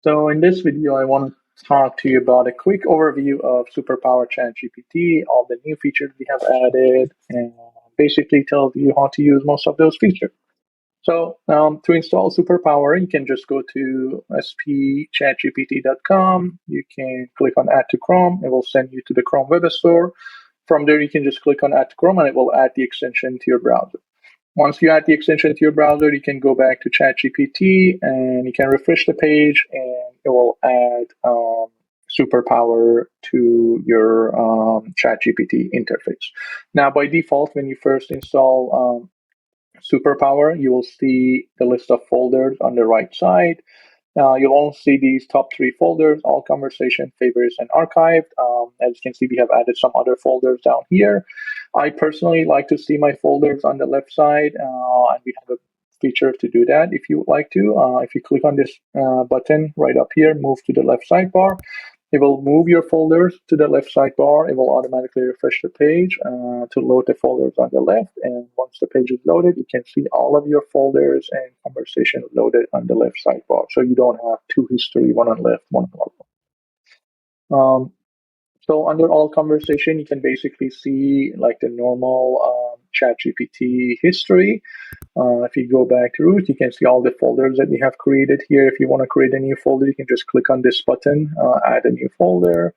So in this video, I want to talk to you about a quick overview of Superpower ChatGPT, all the new features we have added, and basically tell you how to use most of those features. So to install Superpower, you can just go to spchatgpt.com. You can click on Add to Chrome. It will send you to the Chrome Web Store. From there, you can just click on Add to Chrome, and it will add the extension to your browser. Once you add the extension to your browser, you can go back to ChatGPT and you can refresh the page, and it will add Superpower to your ChatGPT interface. Now, by default, when you first install Superpower, you will see the list of folders on the right side. You'll only see these top 3 folders: all conversation, favorites, and archived. As you can see, we have added some other folders down here. I personally like to see my folders on the left side, and we have a feature to do that if you would like to. If you click on this button right up here, move to the left sidebar, it will move your folders to the left sidebar. It will automatically refresh the page to load the folders on the left. And once the page is loaded, you can see all of your folders and conversation loaded on the left sidebar. So you don't have 2 history, one on left, one on right. So under all conversation, you can basically see like the normal ChatGPT history. If you go back to root, you can see all the folders that we have created here. If you want to create a new folder, you can just click on this button, add a new folder.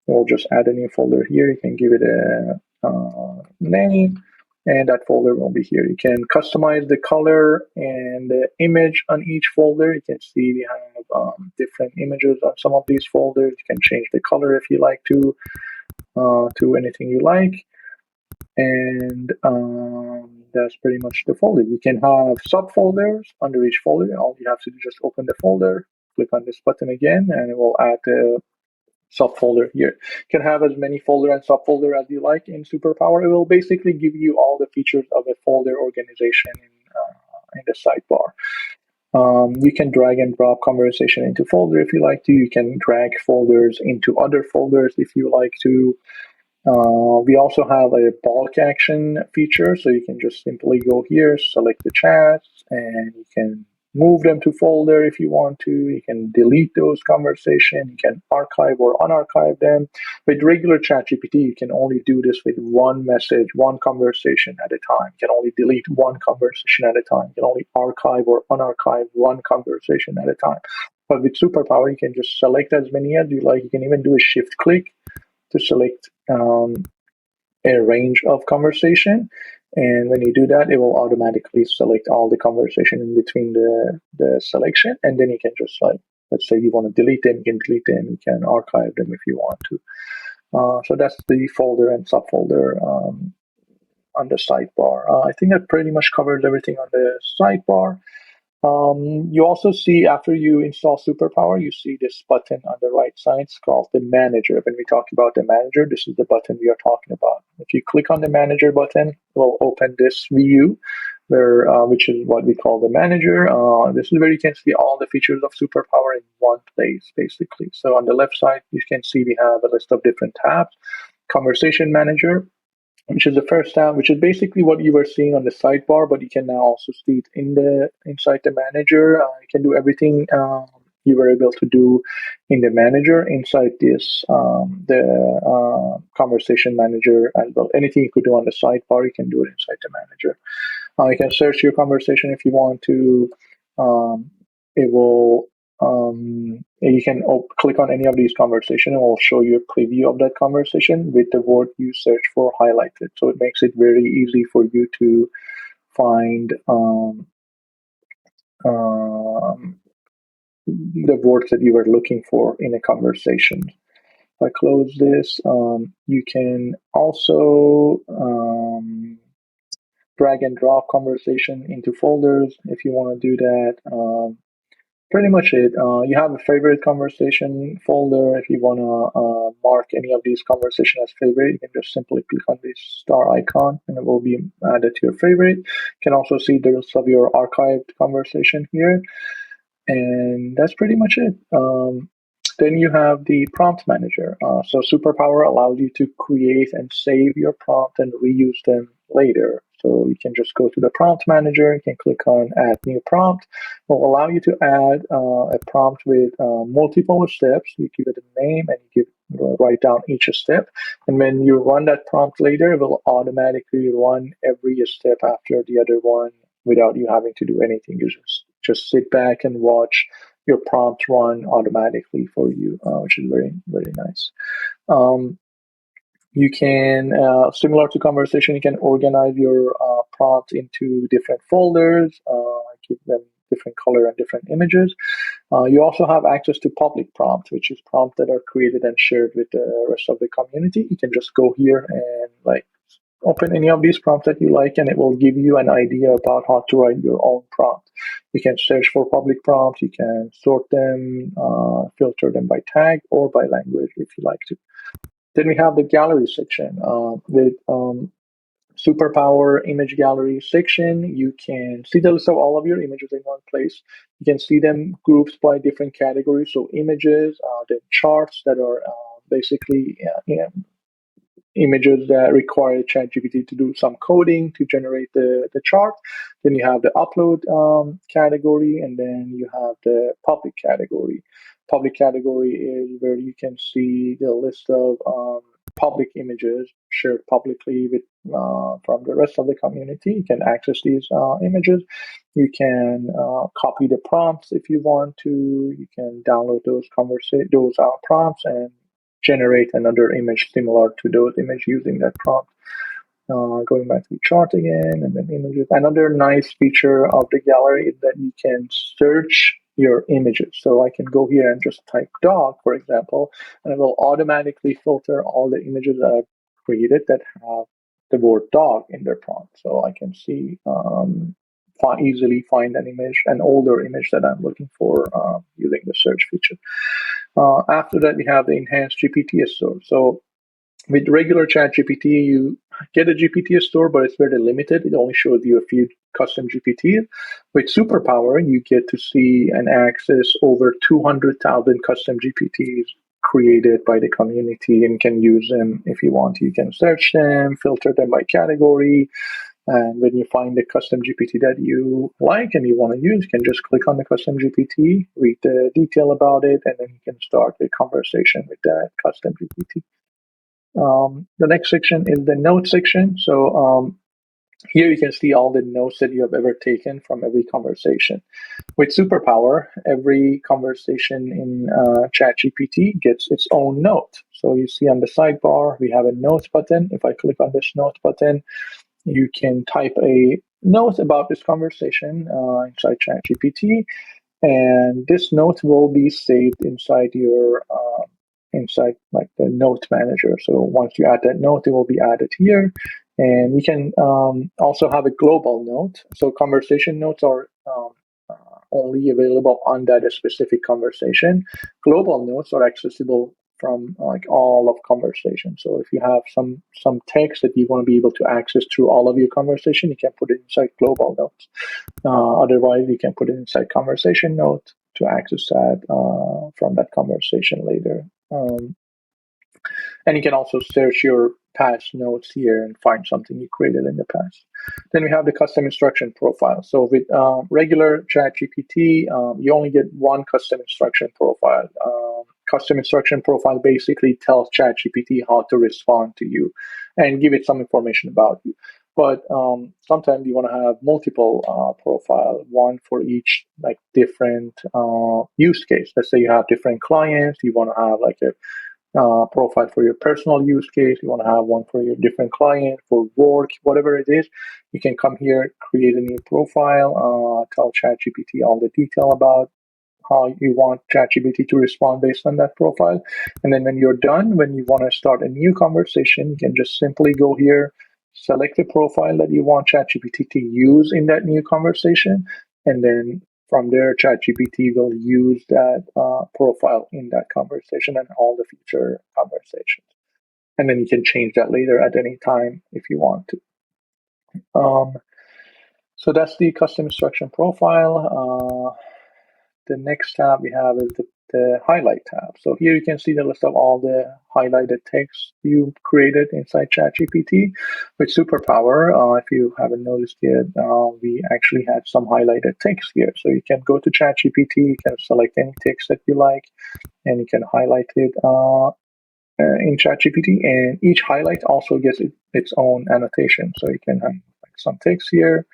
We'll just add a new folder here. You can give it a name, and that folder will be here. You can customize the color and the image on each folder. You can see we have different images on some of these folders. You can change the color if you like to anything you like. And that's pretty much the folder. You can have subfolders under each folder. All you have to do is just open the folder, click on this button again, and it will add the subfolder here. You can have as many folder and subfolder as you like in Superpower. It will basically give you all the features of a folder organization in the sidebar. You can drag and drop conversation into folder if you like to. You can drag folders into other folders if you like to. We also have a bulk action feature, so you can just simply go here, select the chats, and you can move them to folder if you want to. You can delete those conversations. You can archive or unarchive them. With regular ChatGPT, you can only do this with one message, one conversation at a time. You can only delete one conversation at a time. You can only archive or unarchive one conversation at a time. But with Superpower, you can just select as many as you like. You can even do a shift click to select a range of conversation, and when you do that, it will automatically select all the conversation in between the selection, and then you can just, like, let's say you want to delete them, you can delete them, you can archive them if you want to. So that's the folder and subfolder on the sidebar. I think that pretty much covers everything on the sidebar. You also see, after you install Superpower, you see this button on the right side. It's called the Manager. When we talk about the Manager, this is the button we are talking about. If you click on the Manager button, it will open this view, which is what we call the Manager. This is where you can see all the features of Superpower in one place, basically. So on the left side, you can see we have a list of different tabs. Conversation Manager, which is the first tab, which is basically what you were seeing on the sidebar, but you can now also see it inside the manager. You can do everything you were able to do in the manager inside this the conversation manager as well. Anything you could do on the sidebar, you can do it inside the manager. You can search your conversation if you want to. It will you can click on any of these conversations, and it will show you a preview of that conversation with the word you search for highlighted. So it makes it very easy for you to find the words that you were looking for in a conversation. If I close this, you can also drag and drop conversation into folders if you want to do that. Pretty much it. You have a favorite conversation folder. If you want to mark any of these conversations as favorite, you can just simply click on this star icon and it will be added to your favorite. You can also see the rest of your archived conversation here. And that's pretty much it. Then you have the prompt manager. So Superpower allows you to create and save your prompt and reuse them later. So you can just go to the prompt manager, you can click on add new prompt. It will allow you to add a prompt with multiple steps. You give it a name and you write down each step. And when you run that prompt later, it will automatically run every step after the other one without you having to do anything. You just sit back and watch your prompt run automatically for you, which is very, very nice. You can, similar to conversation, you can organize your prompt into different folders, give them different color and different images. You also have access to public prompts, which is prompts that are created and shared with the rest of the community. You can just go here and open any of these prompts that you like, and it will give you an idea about how to write your own prompt. You can search for public prompts, you can sort them, filter them by tag or by language if you like to. Then we have the gallery section. With Superpower image gallery section, you can see the list of all of your images in one place. You can see them grouped by different categories. So images, then charts that are basically images that require ChatGPT to do some coding to generate the chart. Then you have the upload category, and then you have the public category. Public category is where you can see the list of public images shared publicly with from the rest of the community. You can access these images. You can copy the prompts if you want to. You can download those prompts and generate another image similar to those images using that prompt. Going back to the chart again, and then images. Another nice feature of the gallery is that you can search your images. So I can go here and just type dog, for example, and it will automatically filter all the images that I've created that have the word dog in their prompt. So I can see, easily find an older image that I'm looking for using the search feature. After that, we have the enhanced GPT Store. So with regular ChatGPT, you get a GPT Store, but it's very limited. It only shows you a few custom GPTs. With Superpower, you get to see and access over 200,000 custom GPTs created by the community and can use them if you want. You can search them, filter them by category, and when you find the custom GPT that you like and you want to use, you can just click on the custom GPT, read the detail about it, and then you can start a conversation with that custom GPT. The next section is the notes section. So here you can see all the notes that you have ever taken from every conversation. With Superpower, every conversation in ChatGPT gets its own note. So you see on the sidebar, we have a notes button. If I click on this notes button, you can type a note about this conversation inside ChatGPT, and this note will be saved inside your the note manager. So once you add that note, it will be added here, and you can also have a global note. So conversation notes are only available on that specific conversation. Global notes are accessible from all of conversation. So if you have some text that you want to be able to access through all of your conversation, you can put it inside global notes. Otherwise, you can put it inside conversation note to access that from that conversation later. And you can also search your past notes here and find something you created in the past. Then we have the custom instruction profile. So with regular ChatGPT, you only get one custom instruction profile. Custom instruction profile basically tells ChatGPT how to respond to you and give it some information about you. But sometimes you want to have multiple profile, one for each different use case. Let's say you have different clients, you want to have a profile for your personal use case, you want to have one for your different client, for work, whatever it is. You can come here, create a new profile, tell ChatGPT all the detail about how you want ChatGPT to respond based on that profile. And then when you're done, when you want to start a new conversation, you can just simply go here, select the profile that you want ChatGPT to use in that new conversation, and then from there, ChatGPT will use that profile in that conversation and all the future conversations. And then you can change that later at any time if you want to. So that's the custom instruction profile. The next tab we have is the highlight tab. So here you can see the list of all the highlighted text you created inside ChatGPT. With Superpower, if you haven't noticed yet, we actually had some highlighted text here. So you can go to ChatGPT, you can select any text that you like, and you can highlight it in ChatGPT. And each highlight also gets its own annotation. So you can have some text here.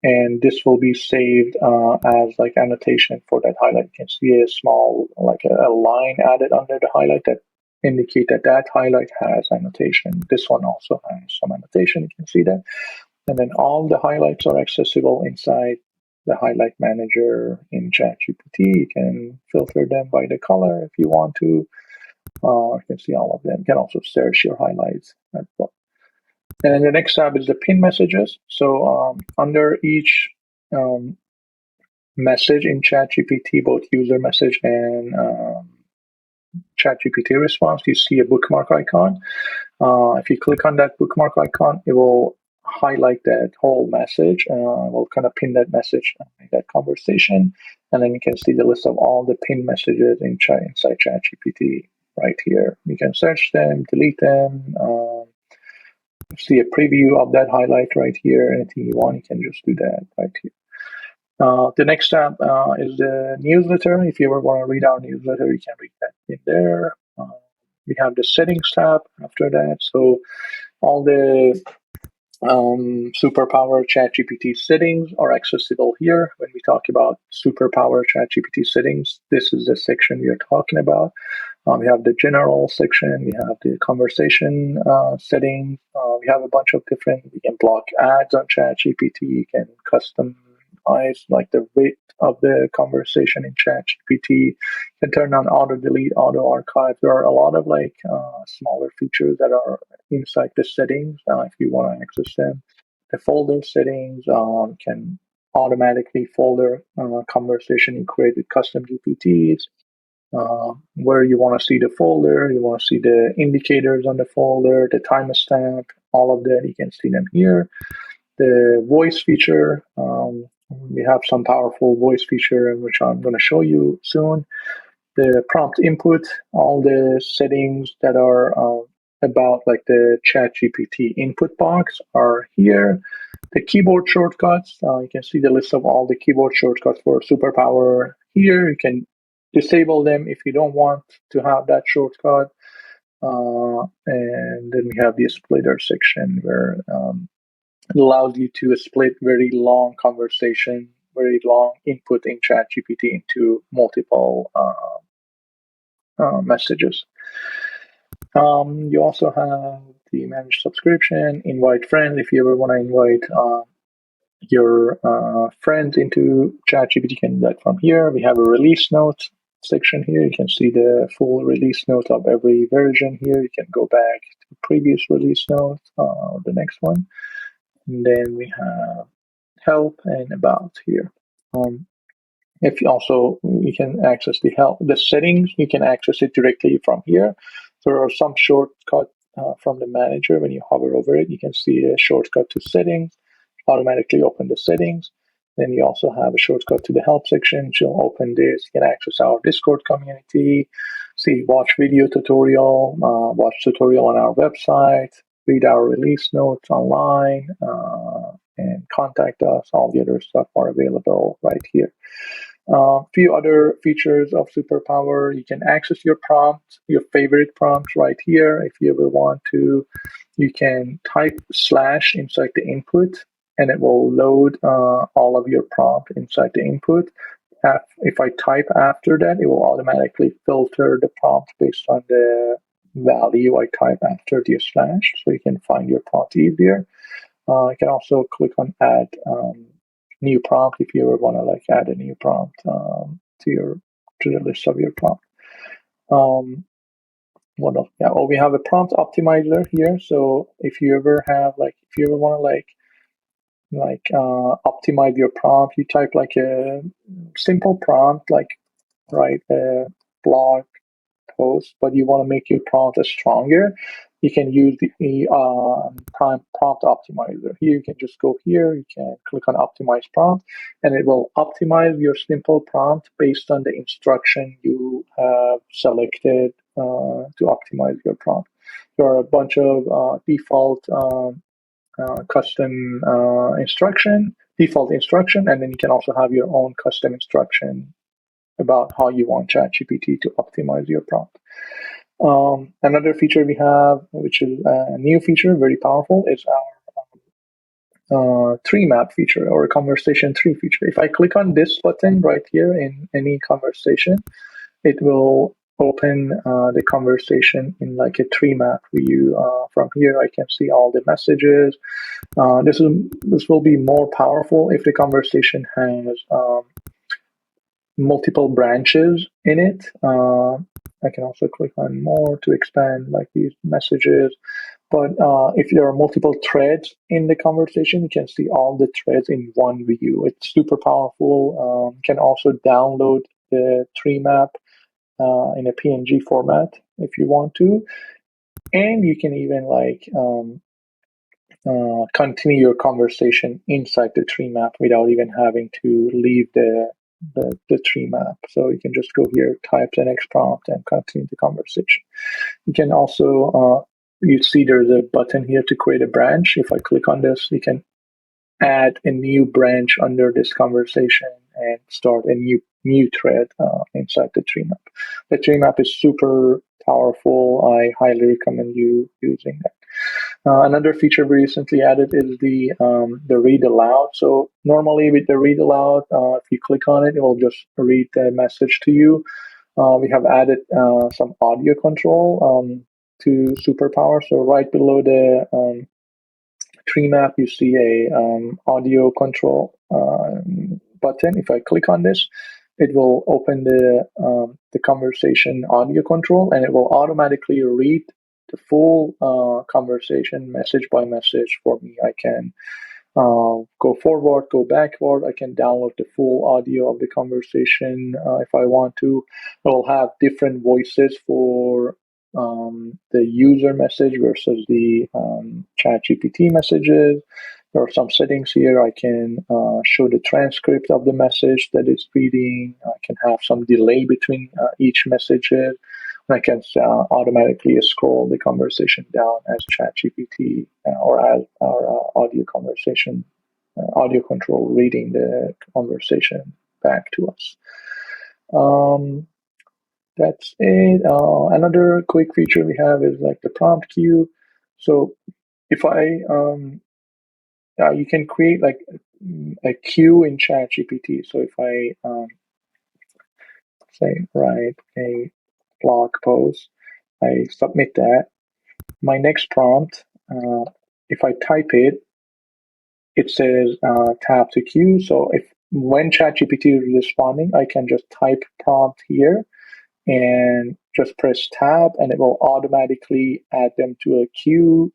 And this will be saved as like annotation for that highlight. You can see a small, like a line added under the highlight that indicate that that highlight has annotation. This one also has some annotation, you can see that. And then all the highlights are accessible inside the highlight manager in ChatGPT. You can filter them by the color if you want to. You can see all of them. You can also search your highlights as well. And then the next tab is the pin messages. So under each message in ChatGPT, both user message and ChatGPT response, you see a bookmark icon. If you click on that bookmark icon, it will highlight that whole message. We'll kind of pin that message in that conversation. And then you can see the list of all the pin messages inside ChatGPT right here. You can search them, delete them, see a preview of that highlight right here. Anything you want, you can just do that right here. The next tab is the newsletter. If you ever want to read our newsletter, you can read that in there. We have the settings tab after that. So all the Superpower ChatGPT settings are accessible here. When we talk about Superpower ChatGPT settings, this is the section we are talking about. We have the general section, we have the conversation settings, we have a bunch of different, you can block ads on ChatGPT, you can customize like the rate of the conversation in ChatGPT, you can turn on auto delete, auto archive. There are a lot of like smaller features that are inside the settings if you want to access them. The folder settings can automatically folder conversation you create with custom GPTs. Where you want to see the folder, you want to see the indicators on the folder, the timestamp, all of that, you can see them here. The voice feature, we have some powerful voice feature, which I'm going to show you soon. The prompt input, all the settings that are about like the ChatGPT input box are here. The keyboard shortcuts, you can see the list of all the keyboard shortcuts for Superpower here. You can disable them if you don't want to have that shortcut. And then we have the splitter section where it allows you to split very long conversation, very long input in ChatGPT into multiple messages. You also have the manage subscription, invite friends. If you ever want to invite your friends into ChatGPT, you can do that from here. We have a release note section here. You can see the full release note of every version here. You can go back to the previous release note, the next one. And then we have help and about here. If you also, you can access the settings, you can access it directly from here. There are some shortcuts from the manager. When you hover over it, you can see a shortcut to settings, automatically open the settings. Then you also have a shortcut to the help section. You'll open this, you can access our Discord community, watch video tutorial, watch tutorial on our website, read our release notes online, and contact us. All the other stuff are available right here. Few other features of Superpower. You can access your prompts, your favorite prompts right here. If you ever want to, you can type / inside the input, and it will load all of your prompt inside the input. If I type after that, it will automatically filter the prompt based on the value I type after the /, so you can find your prompt easier. You can also click on add new prompt if you ever want to like add a new prompt to the list of your prompt. What else? Yeah, we have a prompt optimizer here. So if you ever want to optimize your prompt, you type like a simple prompt, like write a blog post, but you want to make your prompt stronger, you can use the prompt optimizer. Here you can just go here, you can click on optimize prompt, and it will optimize your simple prompt based on the instruction you have selected to optimize your prompt. There are a bunch of default custom default instruction, and then you can also have your own custom instruction about how you want ChatGPT to optimize your prompt. Another feature we have, which is a new feature, very powerful, is our tree map feature, or a conversation tree feature. If I click on this button right here in any conversation, it will open the conversation in like a tree map view. From here, I can see all the messages. This will be more powerful if the conversation has multiple branches in it. I can also click on more to expand like these messages. But if there are multiple threads in the conversation, you can see all the threads in one view. It's super powerful. You can also download the tree map in a PNG format if you want to. And you can even like continue your conversation inside the tree map without even having to leave the tree map. So you can just go here, type the next prompt, and continue the conversation. You can also, you see there's a button here to create a branch. If I click on this, you can add a new branch under this conversation and start a new thread inside the tree map. The tree map is super powerful. I highly recommend you using that. Another feature we recently added is the read aloud. So normally with the read aloud, if you click on it, it will just read the message to you. We have added some audio control to Superpower. So right below the tree map, you see a audio control button. If I click on this, it will open the conversation audio control, and it will automatically read the full conversation message by message for me. I can go forward, go backward. I can download the full audio of the conversation if I want to. It will have different voices for the user message versus the ChatGPT messages. There are some settings here. I can show the transcript of the message that it's reading. I can have some delay between each messages. I can automatically scroll the conversation down as ChatGPT or as our audio control reading the conversation back to us. That's it. Another quick feature we have is like the prompt queue. So if you can create like a queue in ChatGPT. So if I say write a blog post, I submit that. My next prompt, if I type it, it says tab to queue. So when ChatGPT is responding, I can just type prompt here and just press tab, and it will automatically add them to a queue.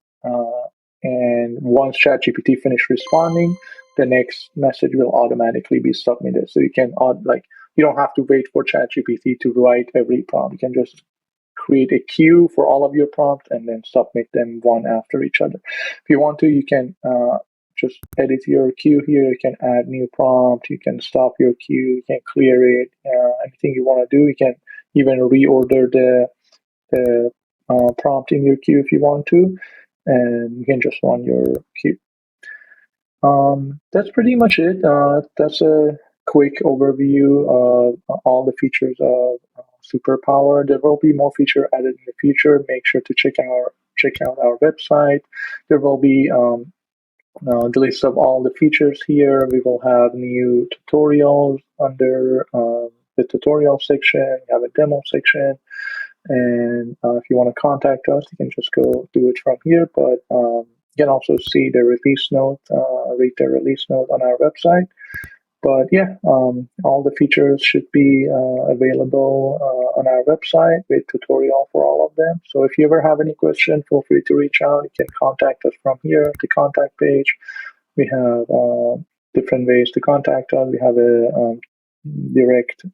And once ChatGPT finish responding, the next message will automatically be submitted. So you can you don't have to wait for ChatGPT to write every prompt. You can just create a queue for all of your prompts and then submit them one after each other. If you want to, you can just edit your queue here. You can add new prompt. You can stop your queue. You can clear it. Anything you want to do. You can even reorder the prompt in your queue if you want to, and you can just run your queue. That's pretty much it. That's a quick overview of all the features of Superpower. There will be more features added in the future. Make sure to check out our website. There will be the list of all the features here. We will have new tutorials under the tutorial section. We have a demo section. And if you want to contact us, you can just go do it from here. But you can also see the release note, read the release note on our website. But yeah, all the features should be available on our website with tutorial for all of them. So if you ever have any question, feel free to reach out. You can contact us from here, the contact page. We have different ways to contact us. We have a direct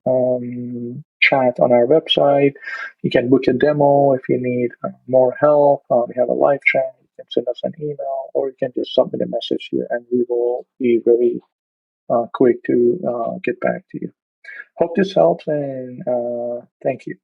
chat on our website. You can book a demo if you need more help. We have a live chat. You can send us an email, or you can just submit a message here, and we will be very quick to get back to you. Hope this helps, and thank you.